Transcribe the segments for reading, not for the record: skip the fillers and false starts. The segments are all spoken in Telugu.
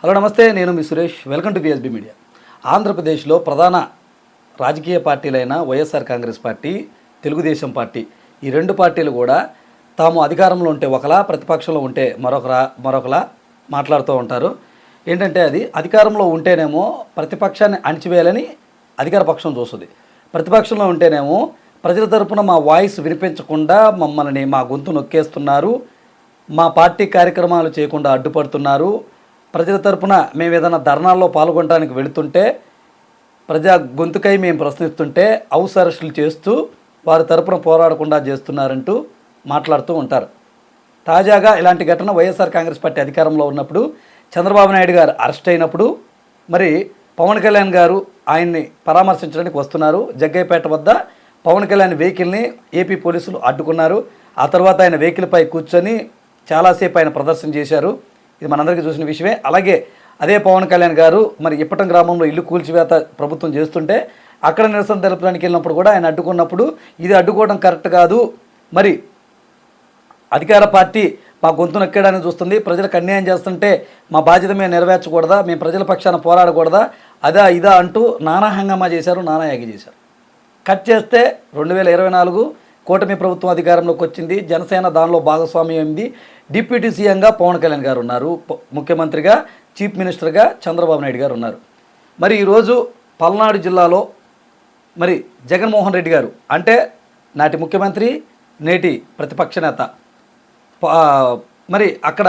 హలో నమస్తే, నేను మీ Suresh. Welcome to PSB media. ఆంధ్రప్రదేశ్లో ప్రధాన రాజకీయ పార్టీలైన YSR Congress party, Telugu Desam party, ఈ రెండు పార్టీలు కూడా తాము అధికారంలో ఉంటే ఒకలా, ప్రతిపక్షంలో ఉంటే మరొకలా మాట్లాడుతూ ఉంటారు. ఏంటంటే అది అధికారంలో ఉంటేనేమో ప్రతిపక్షాన్ని అణిచివేయాలని అధికార పక్షం చూస్తుంది. ప్రతిపక్షంలో ఉంటేనేమో ప్రజల తరపున మా వాయిస్ వినిపించకుండా మమ్మల్ని మా గొంతు నొక్కేస్తున్నారు, మా పార్టీ కార్యక్రమాలు చేయకుండా అడ్డుపడుతున్నారు, ప్రజల తరపున మేము ఏదైనా ధర్నాల్లో పాల్గొనడానికి వెళుతుంటే ప్రజా గొంతుకై మేము ప్రశ్నిస్తుంటే హౌస్ అరెస్టులు చేస్తూ వారి తరపున పోరాడకుండా చేస్తున్నారంటూ మాట్లాడుతూ ఉంటారు. తాజాగా ఇలాంటి ఘటన వైఎస్ఆర్ కాంగ్రెస్ పార్టీ అధికారంలో ఉన్నప్పుడు చంద్రబాబు నాయుడు గారు అరెస్ట్ అయినప్పుడు మరి పవన్ కళ్యాణ్ గారు ఆయన్ని పరామర్శించడానికి వస్తున్నారు. జగ్గయ్యపేట వద్ద పవన్ కళ్యాణ్ వెహికల్ని ఏపీ పోలీసులు అడ్డుకున్నారు. ఆ తర్వాత ఆయన వెహికల్పై కూర్చొని చాలాసేపు ఆయన ప్రదర్శన చేశారు. ఇది మనందరికీ చూసిన విషయమే. అలాగే అదే పవన్ కళ్యాణ్ గారు మరి ఇప్పటం గ్రామంలో ఇల్లు కూల్చివేత ప్రభుత్వం చేస్తుంటే అక్కడ నిరసన తెలపడానికి వెళ్ళినప్పుడు కూడా ఆయన అడ్డుకున్నప్పుడు ఇది అడ్డుకోవడం కరెక్ట్ కాదు, మరి అధికార పార్టీ మా గొంతు నొక్కేయడానికి చూస్తుంది, ప్రజలకు అన్యాయం చేస్తుంటే మా బాధ్యత మేము నెరవేర్చకూడదా, మేము ప్రజల పక్షాన పోరాడకూడదా, అదా ఇదా అంటూ నానా హంగామా చేశారు, నానా యాగి చేశారు. కట్ చేస్తే 2024 కూటమి ప్రభుత్వం అధికారంలోకి వచ్చింది. జనసేన దానిలో భాగస్వామ్యం అయింది. డిప్యూటీ సీఎంగా పవన్ కళ్యాణ్ గారు ఉన్నారు, ముఖ్యమంత్రిగా చీఫ్ మినిస్టర్గా చంద్రబాబు నాయుడు గారు ఉన్నారు. మరి ఈరోజు పల్నాడు జిల్లాలో మరి జగన్మోహన్ రెడ్డి గారు అంటే నాటి ముఖ్యమంత్రి, నేటి ప్రతిపక్ష నేత, మరి అక్కడ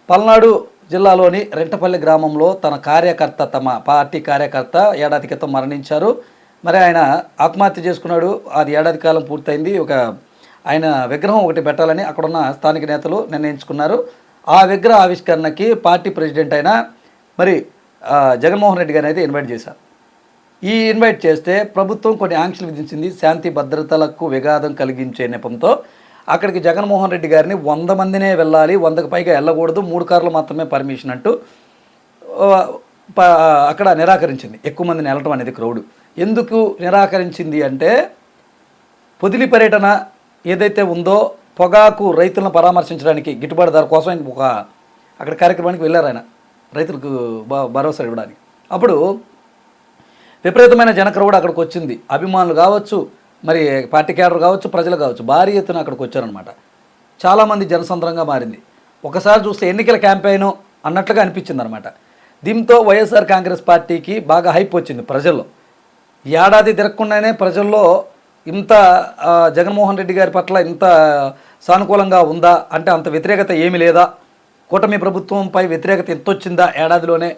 పల్నాడు జిల్లాలోని రెంటపల్లి గ్రామంలో తమ పార్టీ కార్యకర్త ఏడాది క్రితం మరణించారు. మరి ఆయన ఆత్మహత్య చేసుకున్నాడు. అది ఏడాది కాలం పూర్తయింది. ఆయన విగ్రహం ఒకటి పెట్టాలని అక్కడున్న స్థానిక నేతలు నిర్ణయించుకున్నారు. ఆ విగ్రహ ఆవిష్కరణకి పార్టీ ప్రెసిడెంట్ అయిన మరి జగన్మోహన్ రెడ్డి గారిని అయితే ఇన్వైట్ చేశారు. ఈ ఇన్వైట్ చేస్తే ప్రభుత్వం కొన్ని ఆంక్షలు విధించింది. శాంతి భద్రతలకు విఘాతం కలిగించే నెపంతో అక్కడికి జగన్మోహన్ రెడ్డి గారిని 100 మందినే వెళ్ళాలి, 100కు పైగా వెళ్ళకూడదు, 3 కార్లు మాత్రమే పర్మిషన్ అంటూ అక్కడ నిరాకరించింది. ఎక్కువ మందిని వెళ్ళటం అనేది క్రౌడ్. ఎందుకు నిరాకరించింది అంటే పొదిలి పర్యటన ఏదైతే ఉందో పొగాకు రైతులను పరామర్శించడానికి గిట్టుబాటు ధర కోసం అక్కడ కార్యక్రమానికి వెళ్ళారు. ఆయన రైతులకు భరోసా ఇవ్వడానికి. అప్పుడు విపరీతమైన జనక్రౌడ్ అక్కడికి వచ్చింది. అభిమానులు కావచ్చు, మరి పార్టీ క్యాడర్ కావచ్చు, ప్రజలు కావచ్చు, భారీ ఎత్తున అక్కడికి వచ్చారనమాట. చాలామంది జనసంద్రంగా మారింది. ఒకసారి చూస్తే ఎన్నికల క్యాంపెయిన్ అన్నట్లుగా అనిపించింది అనమాట. దీంతో వైఎస్ఆర్ కాంగ్రెస్ పార్టీకి బాగా హైప్ వచ్చింది ప్రజల్లో. ఏడాది తిరగకుండానే ప్రజల్లో ఇంత జగన్మోహన్ రెడ్డి గారి పట్ల ఇంత సానుకూలంగా ఉందా అంటే అంత వ్యతిరేకత ఏమీ లేదా, కూటమి ప్రభుత్వంపై వ్యతిరేకత ఎంత వచ్చిందా ఏడాదిలోనే,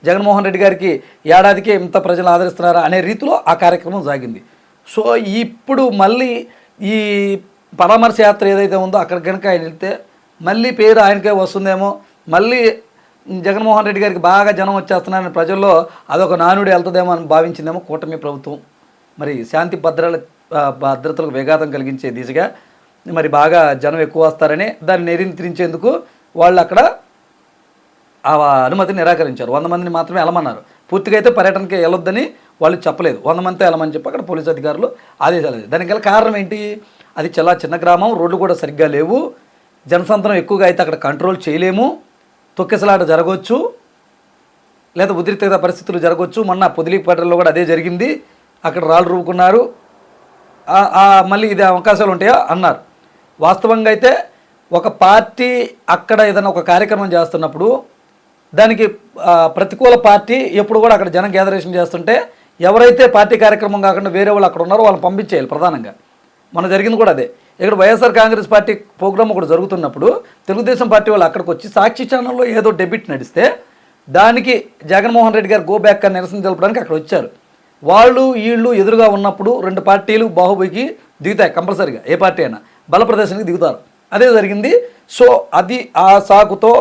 జగన్మోహన్ రెడ్డి గారికి ఏడాదికే ఇంత ప్రజలు ఆదరిస్తున్నారా అనే రీతిలో ఆ కార్యక్రమం సాగింది. సో ఇప్పుడు మళ్ళీ ఈ పరామర్శ యాత్ర ఏదైతే ఉందో అక్కడ కనుక ఆయన వెళ్తే మళ్ళీ పేరు ఆయనకే వస్తుందేమో, మళ్ళీ జగన్మోహన్ రెడ్డి గారికి బాగా జనం వచ్చేస్తున్నారని ప్రజల్లో అదొక నానుడి వెళ్తుందేమో అని భావించిందేమో కూటమి ప్రభుత్వం. మరి శాంతి భద్రతలకు విఘాతం కలిగించే దిశగా మరి బాగా జనం ఎక్కువ వస్తారని దాన్ని నియంత్రించేందుకు వాళ్ళు అక్కడ ఆ అనుమతిని నిరాకరించారు. 100 మందిని మాత్రమే వెళ్ళమన్నారు. పూర్తిగా అయితే పర్యటనకి వెళ్ళొద్దని వాళ్ళు చెప్పలేదు. 100 మందితో వెళ్ళమని చెప్పి అక్కడ పోలీసు అధికారులు ఆదేశాలు. దానికి గల కారణం ఏంటి? అది చాలా చిన్న గ్రామం, రోడ్లు కూడా సరిగ్గా లేవు, జనసంద్రం ఎక్కువగా అయితే అక్కడ కంట్రోల్ చేయలేము, తొక్కిసలాట జరగవచ్చు, లేదా ఉద్రిక్తత పరిస్థితులు జరగవచ్చు. మొన్న పొదిలిపేటలో కూడా అదే జరిగింది. అక్కడ రాళ్ళు రూపుకున్నారు. మళ్ళీ ఇది అవకాశాలు ఉంటాయా అన్నారు. వాస్తవంగా అయితే ఒక పార్టీ అక్కడ ఏదైనా ఒక కార్యక్రమం చేస్తున్నప్పుడు దానికి ప్రతికూల పార్టీ ఎప్పుడు కూడా అక్కడ జనం గ్యాదరేషన్ చేస్తుంటే ఎవరైతే పార్టీ కార్యక్రమం కాకుండా వేరే వాళ్ళు అక్కడ ఉన్నారో వాళ్ళని పంపించేయాలి ప్రధానంగా. మన జరిగింది కూడా అదే. ఇక్కడ వైఎస్ఆర్ కాంగ్రెస్ పార్టీ ప్రోగ్రామ్ ఒకటి జరుగుతున్నప్పుడు తెలుగుదేశం పార్టీ వాళ్ళు అక్కడికి వచ్చి సాక్షి ఛానల్లో ఏదో డెబిట్ నడిస్తే దానికి జగన్మోహన్ రెడ్డి గారు గో బ్యాక్ అని నిరసన తెలపడానికి అక్కడ వచ్చారు. వీళ్ళు ఎదురుగా ఉన్నప్పుడు రెండు పార్టీలు బాహుబలికి దిగుతాయి కంపల్సరీగా, ఏ పార్టీ అయినా బల ప్రదర్శనకి దిగుతారు. అదే జరిగింది. సో అది ఆ సాకుతో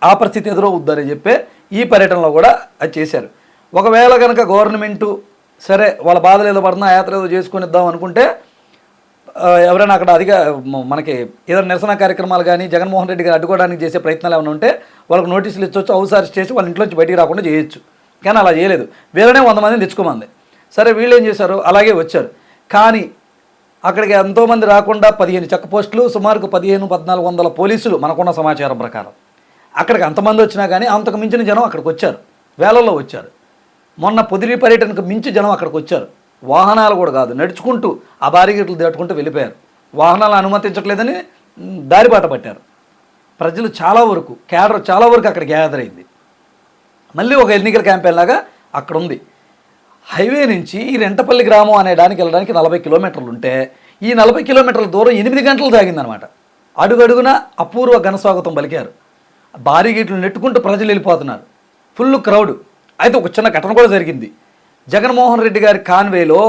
ఆ పరిస్థితి ఎదురవుద్దని చెప్పే ఈ పర్యటనలో కూడా అది చేశారు. ఒకవేళ కనుక గవర్నమెంటు సరే వాళ్ళ బాధలు ఏదో పడుతున్నా యాత్ర ఏదో చేసుకొని ఇద్దాం అనుకుంటే ఎవరైనా అక్కడ మనకి ఏదైనా నిరసన కార్యక్రమాలు కానీ జగన్మోహన్ రెడ్డి గారు అడ్డుకోవడానికి చేసే ప్రయత్నాలు ఏమైనా ఉంటే వాళ్ళకి నోటీసులు ఇచ్చవచ్చు, హౌస్ అరెస్ట్ చేసి వాళ్ళ ఇంట్లోంచి బయటికి రాకుండా చేయొచ్చు. కానీ అలా చేయలేదు. వేరేనే 100 మందిని తెచ్చుకోమంది. సరే వీళ్ళు ఏం చేశారు, అలాగే వచ్చారు. కానీ అక్కడికి ఎంతోమంది రాకుండా 15 చెక్ పోస్టులు, సుమారుకు 1500-1400 పోలీసులు మనకున్న సమాచారం ప్రకారం అక్కడికి అంతమంది వచ్చినా కానీ అంతకు మించిన జనం అక్కడికి వచ్చారు, వేలల్లో వచ్చారు. మొన్న పొదిలి పర్యటనకు మించి జనం అక్కడికి వచ్చారు. వాహనాలు కూడా కాదు, నడుచుకుంటూ ఆ బారిగేట్లు దాటుకుంటూ వెళ్ళిపోయారు. వాహనాలు అనుమతించట్లేదని దారిబాట పట్టారు. ప్రజలు చాలా వరకు, కేడర్ చాలా వరకు అక్కడ గ్యాదర్ అయింది. మళ్ళీ ఒక ఎన్నికల క్యాంపెయిన్ లాగా అక్కడ ఉంది. హైవే నుంచి ఈ రెంటపల్లి గ్రామం అనే దానికి వెళ్ళడానికి 40 కిలోమీటర్లు ఉంటే ఈ 40 కిలోమీటర్ల దూరం 8 గంటలు తాగిందనమాట. అడుగడుగున అపూర్వ ఘనస్వాగతం పలికారు. భారీ గేట్లు నెట్టుకుంటూ ప్రజలు వెళ్ళిపోతున్నారు, ఫుల్ క్రౌడ్. అయితే ఒక చిన్న ఘటన కూడా జరిగింది. జగన్మోహన్ రెడ్డి గారి కాన్వేలో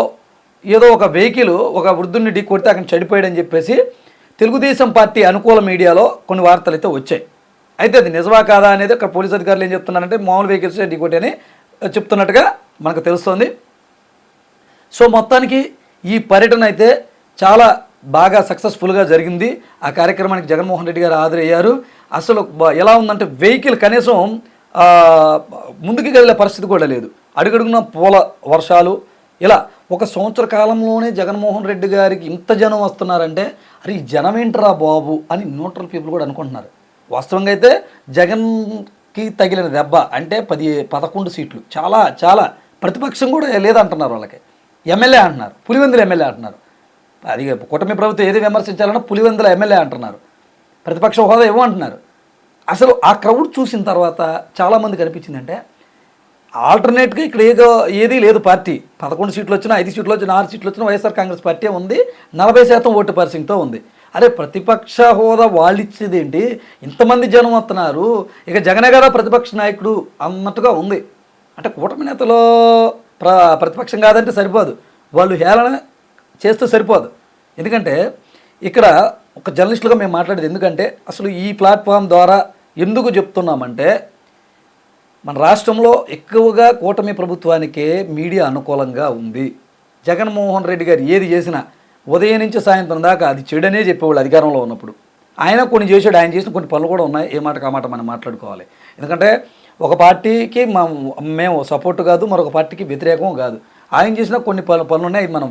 ఏదో ఒక వెహికల్ ఒక వృద్ధుడిని ఢీ కొడితే అక్కడ చనిపోయాడని చెప్పేసి తెలుగుదేశం పార్టీ అనుకూల మీడియాలో కొన్ని వార్తలు అయితే వచ్చాయి. అయితే అది నిజమా కాదా అనేది అక్కడ పోలీస్ అధికారులు ఏం చెప్తున్నారంటే మామూలు వెహికల్స్ ఢీ కొట్టి అని చెప్తున్నట్టుగా మనకు తెలుస్తోంది. సో మొత్తానికి ఈ పర్యటన అయితే చాలా బాగా సక్సెస్ఫుల్గా జరిగింది. ఆ కార్యక్రమానికి జగన్మోహన్ రెడ్డి గారు హాజరయ్యారు. అసలు ఎలా ఉందంటే వెహికల్ కనీసం ముందుకు వెళ్ళే పరిస్థితి కూడా లేదు. అడుగడుగున పూల వర్షాలు. ఇలా ఒక సంవత్సర కాలంలోనే జగన్మోహన్ రెడ్డి గారికి ఇంత జనం వస్తున్నారంటే అరే ఈ జనం ఏంట్రా బాబు అని న్యూట్రల్ పీపుల్ కూడా అనుకుంటున్నారు. వాస్తవంగా అయితే జగన్కి తగిలిన దెబ్బ అంటే 11 సీట్లు, చాలా చాలా. ప్రతిపక్షం కూడా లేదంటున్నారు, వాళ్ళకి ఎమ్మెల్యే అంటున్నారు, పులివెందుల ఎమ్మెల్యే అంటున్నారు. అది కూటమి ప్రభుత్వం ఏది విమర్శించాలన్నా పులివెందుల ఎమ్మెల్యే అంటున్నారు, ప్రతిపక్ష హోదా ఇవ్వమంటున్నారు. అసలు ఆ క్రౌడ్ చూసిన తర్వాత చాలామందికి అనిపించిందంటే ఆల్టర్నేట్గా ఇక్కడ ఏదీ లేదు. పార్టీ 11 సీట్లు వచ్చినా, 5 సీట్లు వచ్చినా, 6 సీట్లు వచ్చినా వైఎస్ఆర్ కాంగ్రెస్ పార్టీ ఉంది, 40% ఓటు పర్సెంట్తో ఉంది. అరే ప్రతిపక్ష హోదా వాళ్ళు ఇచ్చేది ఏంటి, ఇంతమంది జనం వస్తున్నారు, ఇక జగనే గారు ప్రతిపక్ష నాయకుడు అన్నట్టుగా ఉంది. అంటే కూటమి నేతలో ప్రతిపక్షం కాదంటే సరిపోదు, వాళ్ళు హేళన చేస్తే సరిపోదు. ఎందుకంటే ఇక్కడ ఒక జర్నలిస్టులుగా మేము మాట్లాడేది ఎందుకంటే అసలు ఈ ప్లాట్ఫామ్ ద్వారా ఎందుకు చెప్తున్నామంటే మన రాష్ట్రంలో ఎక్కువగా కూటమి ప్రభుత్వానికే మీడియా అనుకూలంగా ఉంది. జగన్మోహన్ రెడ్డి గారు ఏది చేసినా ఉదయం నుంచి సాయంత్రం దాకా అది చెడనే చెప్పేవాళ్ళు అధికారంలో ఉన్నప్పుడు. ఆయన కొన్ని చేసాడు, ఆయన చేసిన కొన్ని పనులు కూడా ఉన్నాయి, ఏ మాట కామాట మనం మాట్లాడుకోవాలి. ఎందుకంటే ఒక పార్టీకి మేము సపోర్ట్ కాదు, మరొక పార్టీకి వ్యతిరేకం కాదు. ఆయన చేసిన కొన్ని పనులు ఉన్నాయి, మనం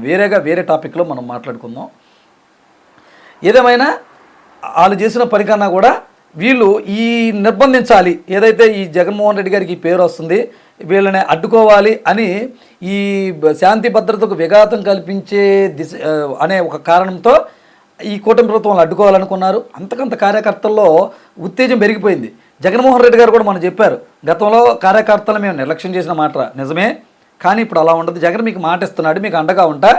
వేరే టాపిక్లో మనం మాట్లాడుకుందాం. ఏదేమైనా వాళ్ళు చేసిన పని కన్నా కూడా వీళ్ళు ఈ నిర్బంధించాలి, ఏదైతే ఈ జగన్మోహన్ రెడ్డి గారికి ఈ పేరు వస్తుంది వీళ్ళని అడ్డుకోవాలి అని ఈ శాంతి భద్రతకు విఘాతం కల్పించే అనే ఒక కారణంతో ఈ కూటమి ప్రభుత్వం అడ్డుకోవాలనుకున్నారు. అంతకంత కార్యకర్తల్లో ఉత్తేజం పెరిగిపోయింది. జగన్మోహన్ రెడ్డి గారు కూడా మనం చెప్పారు, గతంలో కార్యకర్తలు మేము నిర్లక్ష్యం చేసిన మాట నిజమే, కానీ ఇప్పుడు అలా ఉండదు, జగన్ మీకు మాట ఇస్తున్నాడు, మీకు అండగా ఉంటా,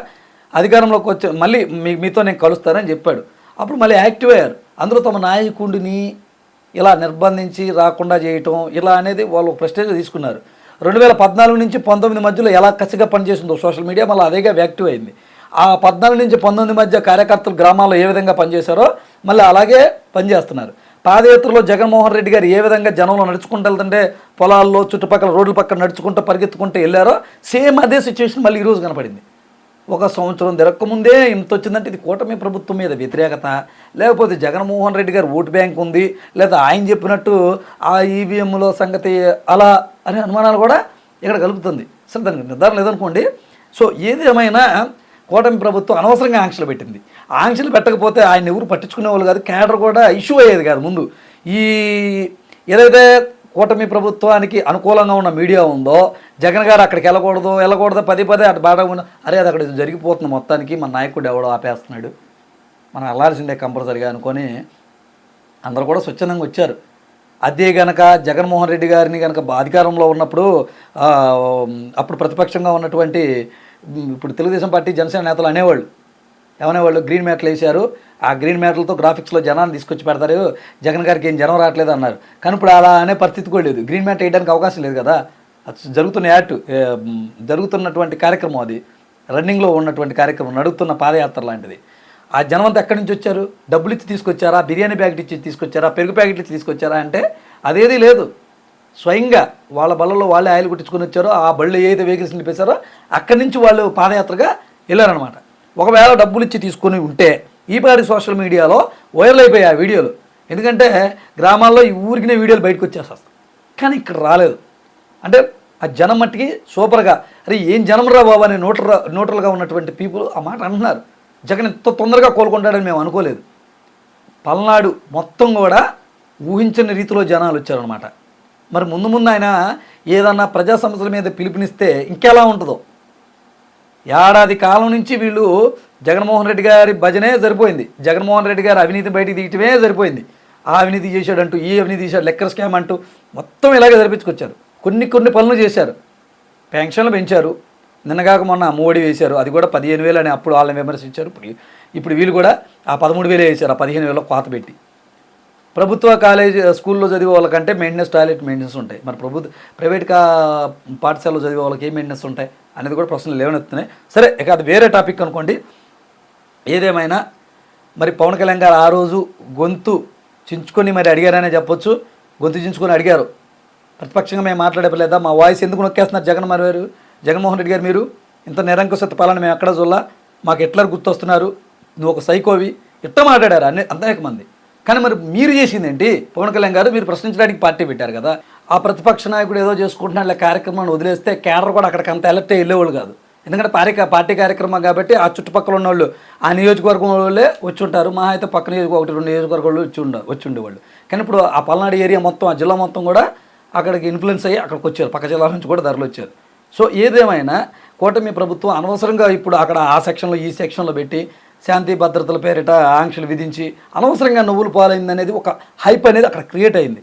అధికారంలోకి వచ్చి మళ్ళీ మీతో నేను కలుస్తానని చెప్పాడు. అప్పుడు మళ్ళీ యాక్టివ్ అయ్యారు. అందులో తమ నాయకుడిని ఇలా నిర్బంధించి రాకుండా చేయటం ఇలా అనేది వాళ్ళు ప్రెస్టేజ్ తీసుకున్నారు. 2014 నుంచి 19 మధ్యలో ఎలా కసిగా పనిచేసిందో సోషల్ మీడియా మళ్ళీ అదేగా యాక్టివ్ అయింది. ఆ 14 నుంచి 19 మధ్య కార్యకర్తలు గ్రామాల్లో ఏ విధంగా పనిచేశారో మళ్ళీ అలాగే పనిచేస్తున్నారు. పాదయాత్రలో జగన్మోహన్ రెడ్డి గారు ఏ విధంగా జనంలో నడుచుకుంటూ వెళ్తుంటే పొలాల్లో చుట్టుపక్కల రోడ్ల పక్కన నడుచుకుంటూ పరిగెత్తుకుంటూ వెళ్ళారో సేమ్ అదే సిచ్యువేషన్ మళ్ళీ ఈరోజు కనపడింది. ఒక సంవత్సరం తిరగకముందే ఇంత వచ్చిందంటే ఇది కూటమి ప్రభుత్వం మీద వ్యతిరేకత, లేకపోతే జగన్మోహన్ రెడ్డి గారు ఓటు బ్యాంక్ ఉంది, లేదా ఆయన చెప్పినట్టు ఆ ఈవీఎంలో సంగతి అలా అనే అనుమానాలు కూడా ఇక్కడ కలుపుతుంది. అసలు దానికి నిర్ధారణ లేదనుకోండి. సో ఏదేమైనా కూటమి ప్రభుత్వం అనవసరంగా ఆంక్షలు పెట్టింది. ఆంక్షలు పెట్టకపోతే ఆయన ఎవరు పట్టించుకునే వాళ్ళు కాదు, క్యాడర్ కూడా ఇష్యూ అయ్యేది కాదు. ముందు ఈ ఏదైతే కూటమి ప్రభుత్వానికి అనుకూలంగా ఉన్న మీడియా ఉందో జగన్ గారు అక్కడికి వెళ్ళకూడదు పదే అటు బాగా ఉన్న అరే అది అక్కడ జరిగిపోతుంది, మొత్తానికి మన నాయకుడు ఎవడో ఆపేస్తున్నాడు, మనం వెళ్ళాల్సిందే కంపల్సరిగా అనుకొని అందరూ కూడా స్వచ్ఛందంగా వచ్చారు. అదే కనుక జగన్మోహన్ రెడ్డి గారిని కనుక అధికారంలో ఉన్నప్పుడు అప్పుడు ప్రతిపక్షంగా ఉన్నటువంటి ఇప్పుడు తెలుగుదేశం పార్టీ జనసేన నేతలు ఏమనేవాళ్ళు గ్రీన్ మ్యాట్లు వేశారు, ఆ గ్రీన్ మ్యాట్లతో గ్రాఫిక్స్లో జనాన్ని తీసుకొచ్చి పెడతారు, జగన్ గారికి ఏం జనం రావట్లేదు అన్నారు. కానీ ఇప్పుడు అలా అనే పరిస్థితి కూడా లేదు, గ్రీన్ మ్యాట్ వేయడానికి అవకాశం లేదు కదా. జరుగుతున్నటువంటి కార్యక్రమం, అది రన్నింగ్లో ఉన్నటువంటి కార్యక్రమం, నడుస్తున్న పాదయాత్ర లాంటిది. ఆ జనం అంతా ఎక్కడి నుంచి వచ్చారు, డబ్బులు ఇచ్చి తీసుకొచ్చారా, బిర్యానీ ప్యాకెట్ ఇచ్చి తీసుకొచ్చారా, పెరుగు ప్యాకెట్ ఇచ్చి తీసుకొచ్చారా అంటే అదేదీ లేదు. స్వయంగా వాళ్ళ బళ్ళలో వాళ్ళే ఆయిల్ కొట్టించుకొని వచ్చారో, ఆ బళ్ళు ఏదైతే వెహికల్స్ నిలిపేశారో అక్కడి నుంచి వాళ్ళు పాదయాత్రగా వెళ్ళారనమాట. ఒకవేళ డబ్బులు ఇచ్చి తీసుకొని ఉంటే ఈ పారి సోషల్ మీడియాలో వైరల్ అయిపోయాయి ఆ వీడియోలు. ఎందుకంటే గ్రామాల్లో ఈ ఊరికినే వీడియోలు బయటకు వచ్చేస్తాయి, కానీ ఇక్కడ రాలేదు. అంటే ఆ జనం మట్టికి సూపర్గా అరే ఏం జనం రా బాబు అని న్యూట్రల్గా ఉన్నటువంటి పీపుల్ ఆ మాట అంటున్నారు. జగన్ ఇంత తొందరగా కోలుకుంటాడని మేము అనుకోలేదు. పల్నాడు మొత్తం కూడా ఊహించని రీతిలో జనాలు వచ్చారనమాట. మరి ముందు ముందు ఆయన ఏదన్నా ప్రజా సమస్యల మీద పిలుపునిస్తే ఇంకెలా ఉంటుందో. ఏడాది కాలం నుంచి వీళ్ళు జగన్మోహన్ రెడ్డి గారి భజనే సరిపోయింది. జగన్మోహన్ రెడ్డి గారు అవినీతి బయటికి తీయటమే సరిపోయింది. ఆ అవినీతి చేశాడంటూ, ఈ అవినీతి చేశాడు, లెక్కర్ స్కామ్ అంటూ మొత్తం ఇలాగే జరిపించుకొచ్చారు. కొన్ని పనులు చేశారు. పెన్షన్లు పెంచారు. నిన్నగాక మొన్న మోడీ వేశారు, అది కూడా 15,000 అని అప్పుడు వాళ్ళని విమర్శించారు. ఇప్పుడు వీళ్ళు కూడా ఆ 13,000 వేశారు, ఆ 15,000 కోత పెట్టి. ప్రభుత్వ కాలేజ్ స్కూల్లో చదివే వాళ్ళకంటే టాయిలెట్ మెయింటెనెన్స్ ఉంటాయి. మరి ప్రైవేట్ పాఠశాలలో చదివే వాళ్ళకి ఏ మెయింటెనెన్స్ ఉంటాయి అనేది కూడా ప్రశ్నలు లేవనెత్తున్నాయి. సరే, ఇక అది వేరే టాపిక్ అనుకోండి. ఏదేమైనా మరి పవన్ కళ్యాణ్ గారు ఆ రోజు గొంతు చించుకొని మరి అడిగారనే చెప్పొచ్చు. గొంతు చించుకొని అడిగారు, ప్రతిపక్షంగా మేము మాట్లాడలేదా, మా వాయిస్ ఎందుకు నొక్కేస్తున్నారు జగన్మోహన్ రెడ్డి గారు, మీరు ఇంత నిరంకుశత పాలన మేము ఎక్కడ చూడాల, మాకు ఎట్లా గుర్తొస్తున్నారు, నువ్వు ఒక సైకోవి, ఇట్లా మాట్లాడారు అనేక మంది. కానీ మరి మీరు చేసింది ఏంటి? పవన్ కళ్యాణ్ గారు మీరు ప్రశ్నించడానికి పార్టీ పెట్టారు కదా. ఆ ప్రతిపక్ష నాయకుడు ఏదో చేసుకుంటున్నా ఇలా కార్యక్రమాన్ని వదిలేస్తే కేడర్ కూడా అక్కడికి అంత అలర్ట్ వెళ్ళేవాళ్ళు కాదు. ఎందుకంటే పార్టీ కార్యక్రమం కాబట్టి ఆ చుట్టుపక్కల ఉన్న వాళ్ళు ఆ నియోజకవర్గం వాళ్ళే వచ్చి ఉంటారు. మా అయితే పక్క నియోజకవర్గం 2 నియోజకవర్గాలు వచ్చి ఉండేవాళ్ళు. కానీ ఇప్పుడు ఆ పల్నాడు ఏరియా మొత్తం, ఆ జిల్లా మొత్తం కూడా అక్కడికి ఇన్ఫ్లుయెన్స్ అయ్యి అక్కడికి వచ్చారు. పక్క జిల్లాల నుంచి కూడా ధరలు వచ్చారు. సో ఏదేమైనా కూటమి ప్రభుత్వం అనవసరంగా ఇప్పుడు అక్కడ ఆ సెక్షన్లో ఈ సెక్షన్లో పెట్టి శాంతి భద్రతల పేరిట ఆంక్షలు విధించి అనవసరంగా నువ్వులు పాలైంది అనేది ఒక హైప్ అనేది అక్కడ క్రియేట్ అయింది.